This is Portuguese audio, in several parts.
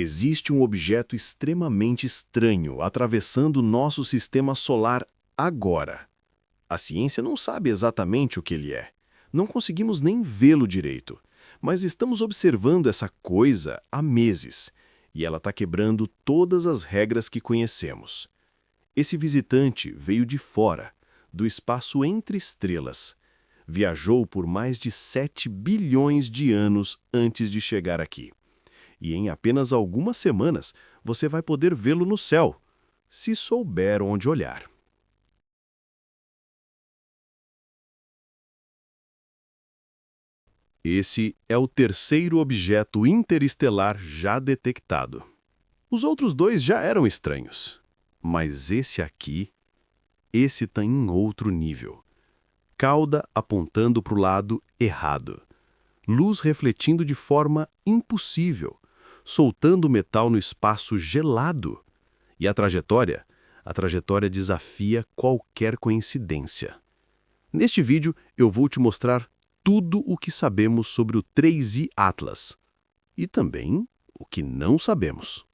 Existe um objeto extremamente estranho atravessando nosso sistema solar agora. A ciência não sabe exatamente o que ele é. Não conseguimos nem vê-lo direito, mas estamos observando essa coisa há meses, e ela está quebrando todas as regras que conhecemos. Esse visitante veio de fora, do espaço entre estrelas. Viajou por mais de 7 bilhões de anos antes de chegar aqui. E em apenas algumas semanas você vai poder vê-lo no céu, se souber onde olhar. Esse é o terceiro objeto interestelar já detectado. Os outros dois já eram estranhos, mas esse está em outro nível. Cauda apontando para o lado errado. Luz refletindo de forma impossível, soltando metal no espaço gelado. E a trajetória? A trajetória desafia qualquer coincidência. Neste vídeo, eu vou te mostrar tudo o que sabemos sobre o 3I Atlas. E também o que não sabemos.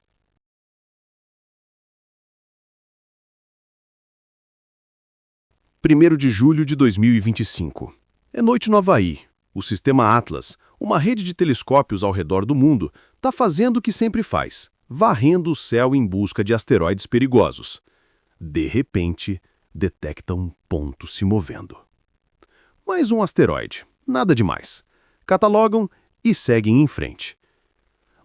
1º de julho de 2025. É noite no Havaí. O sistema Atlas, uma rede de telescópios ao redor do mundo, está fazendo o que sempre faz, varrendo o céu em busca de asteroides perigosos. De repente, detecta um ponto se movendo. Mais um asteroide, nada demais. Catalogam e seguem em frente.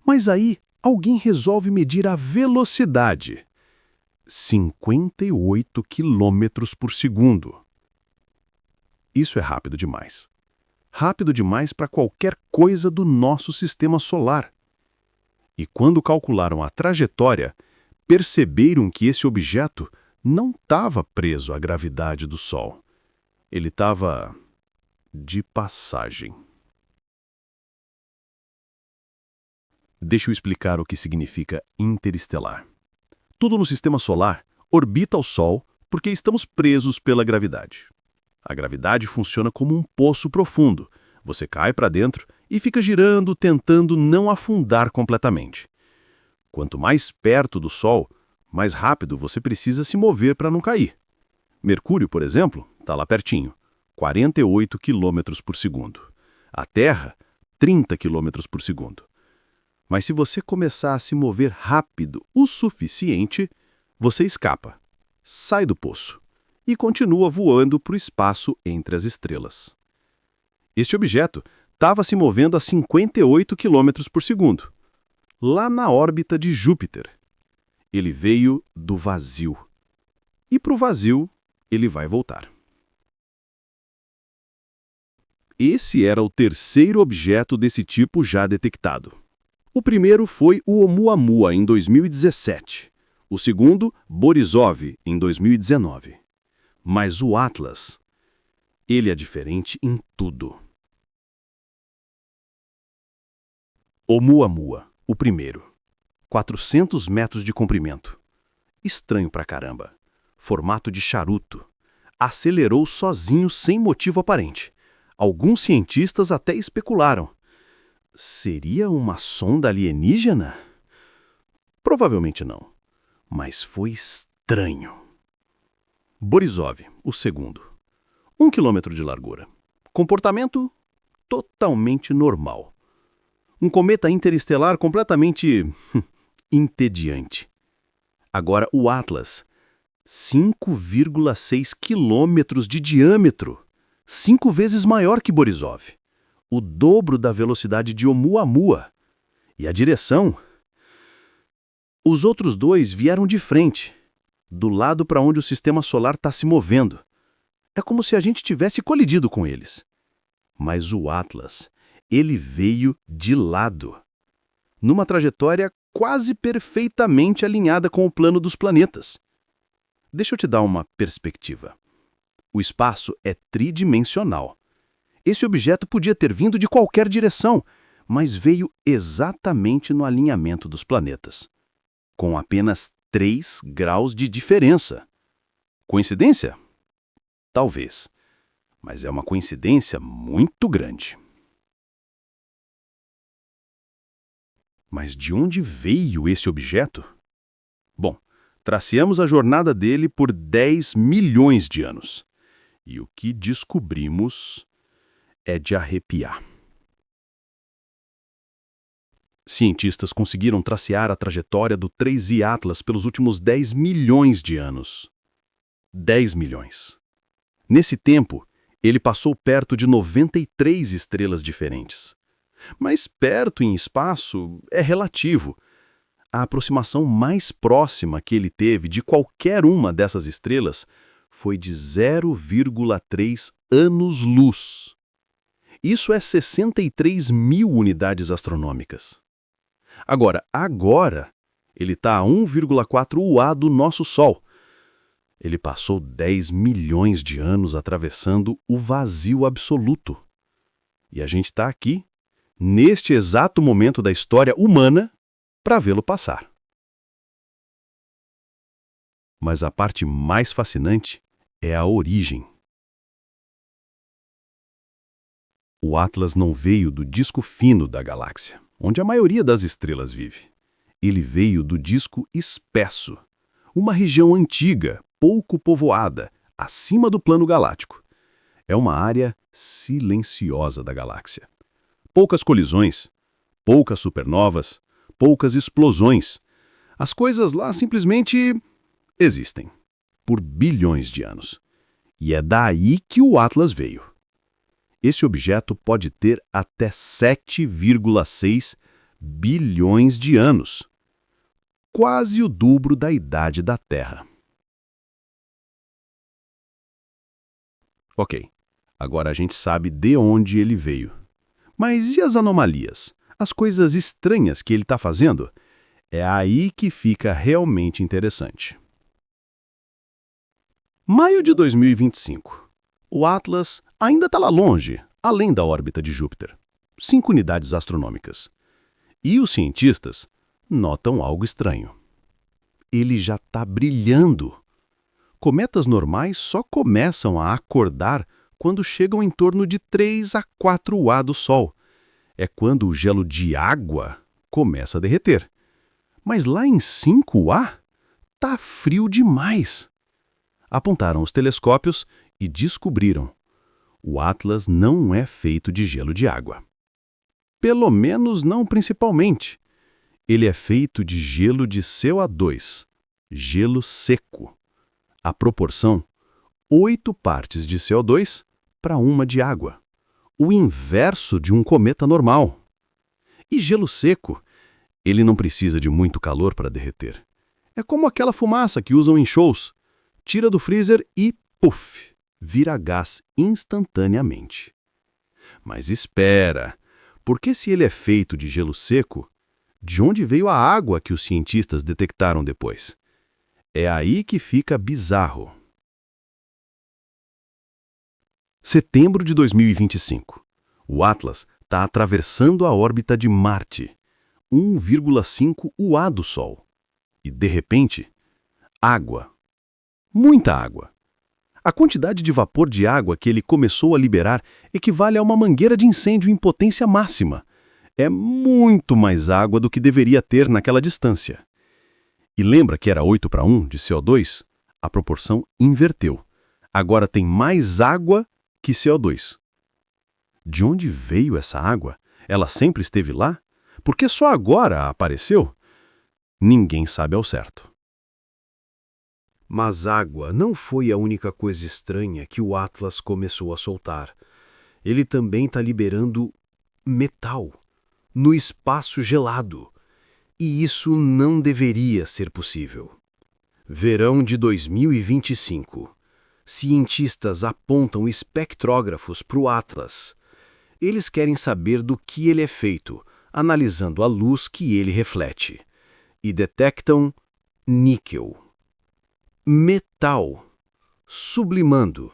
Mas aí, alguém resolve medir a velocidade. 58 quilômetros por segundo. Isso é rápido demais. Rápido demais para qualquer coisa do nosso sistema solar. E quando calcularam a trajetória, perceberam que esse objeto não estava preso à gravidade do Sol. Ele estava de passagem. Deixa eu explicar o que significa interestelar. Tudo no sistema solar orbita o Sol porque estamos presos pela gravidade. A gravidade funciona como um poço profundo. Você cai para dentro e fica girando, tentando não afundar completamente. Quanto mais perto do Sol, mais rápido você precisa se mover para não cair. Mercúrio, por exemplo, está lá pertinho, 48 quilômetros por segundo. A Terra, 30 quilômetros por segundo. Mas se você começar a se mover rápido o suficiente, você escapa, sai do poço e continua voando para o espaço entre as estrelas. Este objeto estava se movendo a 58 quilômetros por segundo, lá na órbita de Júpiter. Ele veio do vazio. E para o vazio, ele vai voltar. Esse era o terceiro objeto desse tipo já detectado. O primeiro foi o Oumuamua, em 2017. O segundo, Borisov, em 2019. Mas o Atlas, ele é diferente em tudo. Oumuamua, o primeiro. 400 metros de comprimento. Estranho pra caramba. Formato de charuto. Acelerou sozinho sem motivo aparente. Alguns cientistas até especularam. Seria uma sonda alienígena? Provavelmente não. Mas foi estranho. Borisov, o segundo. 1 quilômetro de largura. Comportamento totalmente normal. Um cometa interestelar completamente entediante. Agora o Atlas. 5,6 quilômetros de diâmetro. 5 vezes maior que Borisov. O dobro da velocidade de Oumuamua. E a direção? Os outros dois vieram de frente, do lado para onde o sistema solar está se movendo. É como se a gente tivesse colidido com eles. Mas o Atlas, ele veio de lado, numa trajetória quase perfeitamente alinhada com o plano dos planetas. Deixa eu te dar uma perspectiva. O espaço é tridimensional. Esse objeto podia ter vindo de qualquer direção, mas veio exatamente no alinhamento dos planetas, com apenas 3 graus de diferença. Coincidência? Talvez, mas é uma coincidência muito grande. Mas de onde veio esse objeto? Bom, traceamos a jornada dele por 10 milhões de anos. E o que descobrimos é de arrepiar. Cientistas conseguiram tracear a trajetória do 3I Atlas pelos últimos 10 milhões de anos. 10 milhões. Nesse tempo, ele passou perto de 93 estrelas diferentes. Mas perto em espaço é relativo. A aproximação mais próxima que ele teve de qualquer uma dessas estrelas foi de 0,3 anos-luz. Isso é 63 mil unidades astronômicas. Agora, ele está a 1,4 UA do nosso Sol. Ele passou 10 milhões de anos atravessando o vazio absoluto. E a gente está aqui, neste exato momento da história humana, para vê-lo passar. Mas a parte mais fascinante é a origem. O Atlas não veio do disco fino da galáxia, onde a maioria das estrelas vive. Ele veio do disco espesso, uma região antiga, pouco povoada, acima do plano galáctico. É uma área silenciosa da galáxia. Poucas colisões, poucas supernovas, poucas explosões. As coisas lá simplesmente existem, por bilhões de anos. E é daí que o Atlas veio. Esse objeto pode ter até 7,6 bilhões de anos, quase o dobro da idade da Terra. Ok, agora a gente sabe de onde ele veio. Mas e as anomalias? As coisas estranhas que ele está fazendo? É aí que fica realmente interessante. Maio de 2025. O Atlas ainda está lá longe, além da órbita de Júpiter. 5 unidades astronômicas. E os cientistas notam algo estranho. Ele já está brilhando. Cometas normais só começam a acordar quando chegam em torno de 3 a 4 UA do Sol. É quando o gelo de água começa a derreter. Mas lá em 5 UA, tá frio demais. Apontaram os telescópios e descobriram: o Atlas não é feito de gelo de água. Pelo menos não principalmente. Ele é feito de gelo de CO2, gelo seco. A proporção, 8 partes de CO2 para 1 de água. O inverso de um cometa normal. E gelo seco, ele não precisa de muito calor para derreter. É como aquela fumaça que usam em shows. Tira do freezer e, puff, vira gás instantaneamente. Mas espera, porque se ele é feito de gelo seco, de onde veio a água que os cientistas detectaram depois? É aí que fica bizarro. Setembro de 2025. O Atlas está atravessando a órbita de Marte, 1,5 UA do Sol. E, de repente, água. Muita água. A quantidade de vapor de água que ele começou a liberar equivale a uma mangueira de incêndio em potência máxima. É muito mais água do que deveria ter naquela distância. E lembra que era 8 para 1 de CO2? A proporção inverteu. Agora tem mais água que CO2. De onde veio essa água? Ela sempre esteve lá? Por que só agora apareceu? Ninguém sabe ao certo. Mas água não foi a única coisa estranha que o Atlas começou a soltar. Ele também está liberando metal no espaço gelado. E isso não deveria ser possível. Verão de 2025. Cientistas apontam espectrógrafos para o Atlas. Eles querem saber do que ele é feito, analisando a luz que ele reflete. E detectam níquel. Metal. Sublimando.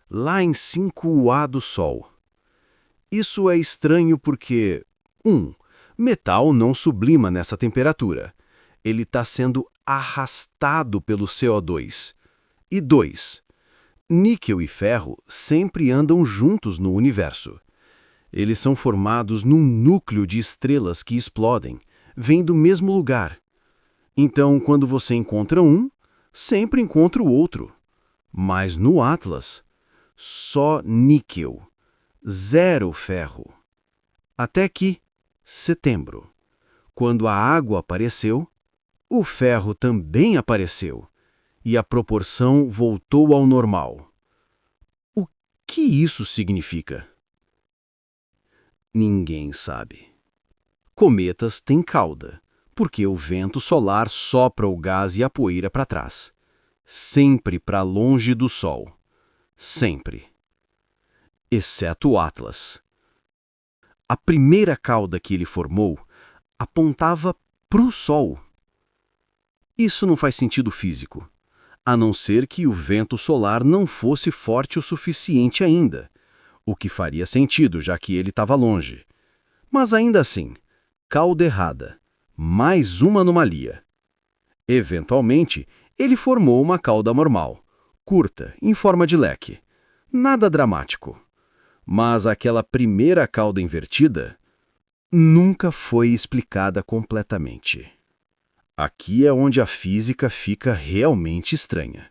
Lá em 5 UA do Sol. Isso é estranho porque, 1. Metal não sublima nessa temperatura. Ele está sendo arrastado pelo CO2. E 2. Níquel e ferro sempre andam juntos no universo. Eles são formados num núcleo de estrelas que explodem, vêm do mesmo lugar. Então, quando você encontra um, sempre encontra o outro. Mas no Atlas, só níquel, zero ferro. Até que, setembro, quando a água apareceu, o ferro também apareceu e a proporção voltou ao normal. O que isso significa? Ninguém sabe. Cometas têm cauda, porque o vento solar sopra o gás e a poeira para trás. Sempre para longe do Sol. Sempre. Exceto o Atlas. A primeira cauda que ele formou apontava para o Sol. Isso não faz sentido físico, a não ser que o vento solar não fosse forte o suficiente ainda, o que faria sentido, já que ele estava longe. Mas ainda assim, cauda errada, mais uma anomalia. Eventualmente, ele formou uma cauda normal, curta, em forma de leque. Nada dramático. Mas aquela primeira cauda invertida nunca foi explicada completamente. Aqui é onde a física fica realmente estranha.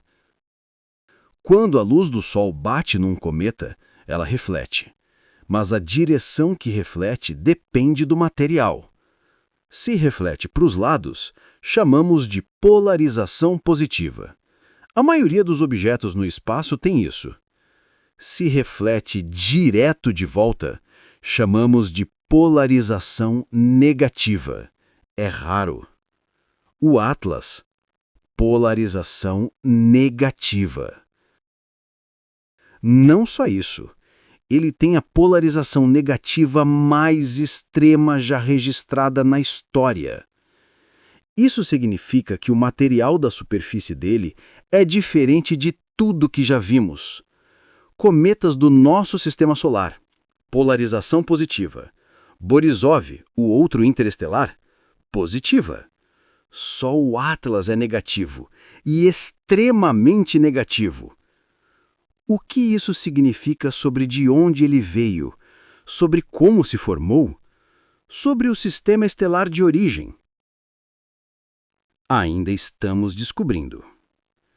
Quando a luz do Sol bate num cometa, ela reflete. Mas a direção que reflete depende do material. Se reflete para os lados, chamamos de polarização positiva. A maioria dos objetos no espaço tem isso. Se reflete direto de volta, chamamos de polarização negativa. É raro. O Atlas, polarização negativa. Não só isso, ele tem a polarização negativa mais extrema já registrada na história. Isso significa que o material da superfície dele é diferente de tudo que já vimos. Cometas do nosso sistema solar, polarização positiva. Borisov, o outro interestelar, positiva. Só o Atlas é negativo, e extremamente negativo. O que isso significa sobre de onde ele veio, sobre como se formou, sobre o sistema estelar de origem? Ainda estamos descobrindo.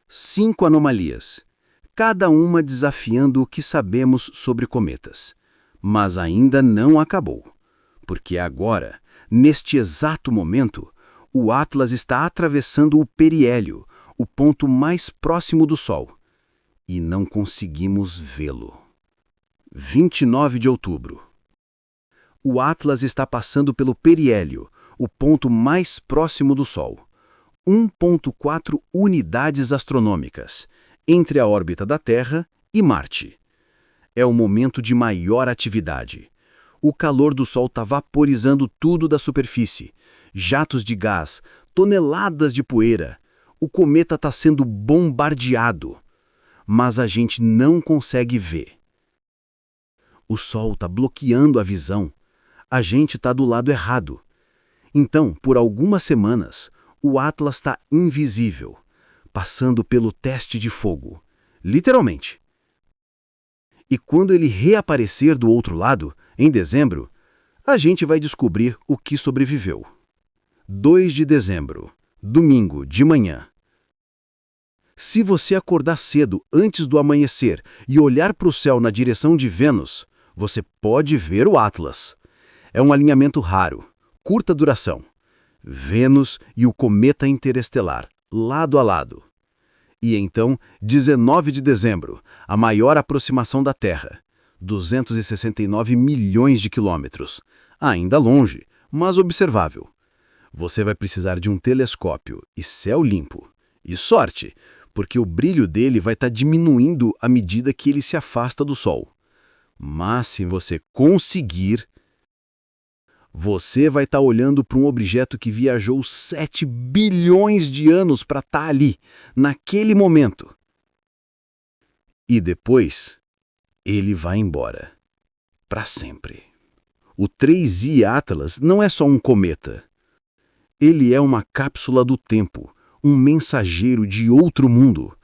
5 anomalias, cada uma desafiando o que sabemos sobre cometas. Mas ainda não acabou, porque agora, neste exato momento, o Atlas está atravessando o periélio, o ponto mais próximo do Sol, e não conseguimos vê-lo. 29 de outubro. O Atlas está passando pelo periélio, o ponto mais próximo do Sol, 1,4 unidades astronômicas, entre a órbita da Terra e Marte. É o momento de maior atividade. O calor do Sol está vaporizando tudo da superfície. Jatos de gás, toneladas de poeira. O cometa está sendo bombardeado. Mas a gente não consegue ver. O Sol está bloqueando a visão. A gente está do lado errado. Então, por algumas semanas, o Atlas está invisível, passando pelo teste de fogo. Literalmente. E quando ele reaparecer do outro lado, em dezembro, a gente vai descobrir o que sobreviveu. 2 de dezembro, domingo, de manhã. Se você acordar cedo antes do amanhecer e olhar para o céu na direção de Vênus, você pode ver o Atlas. É um alinhamento raro, curta duração. Vênus e o cometa interestelar, lado a lado. E então, 19 de dezembro, a maior aproximação da Terra, 269 milhões de quilômetros. Ainda longe, mas observável. Você vai precisar de um telescópio e céu limpo. E sorte, porque o brilho dele vai estar diminuindo à medida que ele se afasta do Sol. Mas se você conseguir, você vai estar olhando para um objeto que viajou 7 bilhões de anos para estar ali, naquele momento. E depois, ele vai embora. Para sempre. O 3I Atlas não é só um cometa. Ele é uma cápsula do tempo, um mensageiro de outro mundo,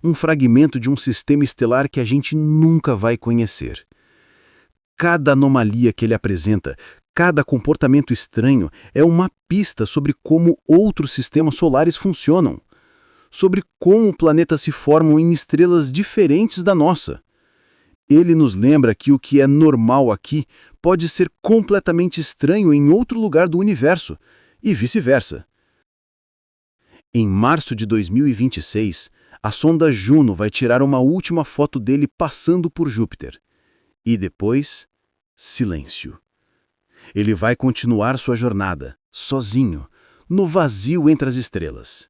um fragmento de um sistema estelar que a gente nunca vai conhecer. Cada anomalia que ele apresenta, Cada comportamento estranho é uma pista sobre como outros sistemas solares funcionam, sobre como planetas se formam em estrelas diferentes da nossa. Ele nos lembra que o que é normal aqui pode ser completamente estranho em outro lugar do universo, e vice-versa. Em março de 2026, a sonda Juno vai tirar uma última foto dele passando por Júpiter. E depois, silêncio. Ele vai continuar sua jornada, sozinho, no vazio entre as estrelas.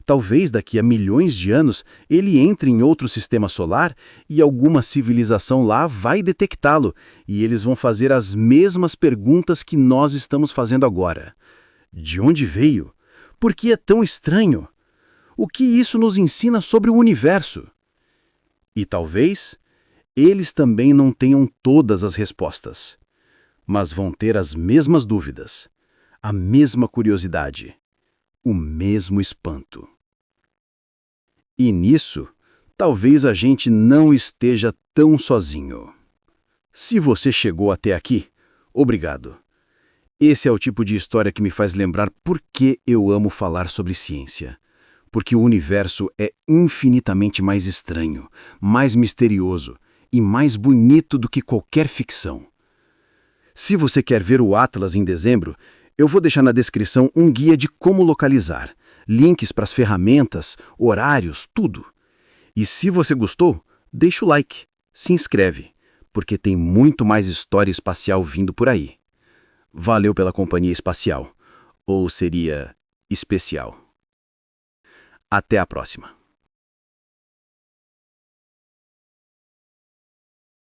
Talvez daqui a milhões de anos ele entre em outro sistema solar e alguma civilização lá vai detectá-lo, e eles vão fazer as mesmas perguntas que nós estamos fazendo agora. De onde veio? Por que é tão estranho? O que isso nos ensina sobre o universo? E talvez eles também não tenham todas as respostas, mas vão ter as mesmas dúvidas, a mesma curiosidade, o mesmo espanto. E nisso, talvez a gente não esteja tão sozinho. Se você chegou até aqui, obrigado. Esse é o tipo de história que me faz lembrar por que eu amo falar sobre ciência. Porque o universo é infinitamente mais estranho, mais misterioso e mais bonito do que qualquer ficção. Se você quer ver o Atlas em dezembro, eu vou deixar na descrição um guia de como localizar, links para as ferramentas, horários, tudo. E se você gostou, deixa o like, se inscreve, porque tem muito mais história espacial vindo por aí. Valeu pela companhia espacial, ou seria especial. Até a próxima.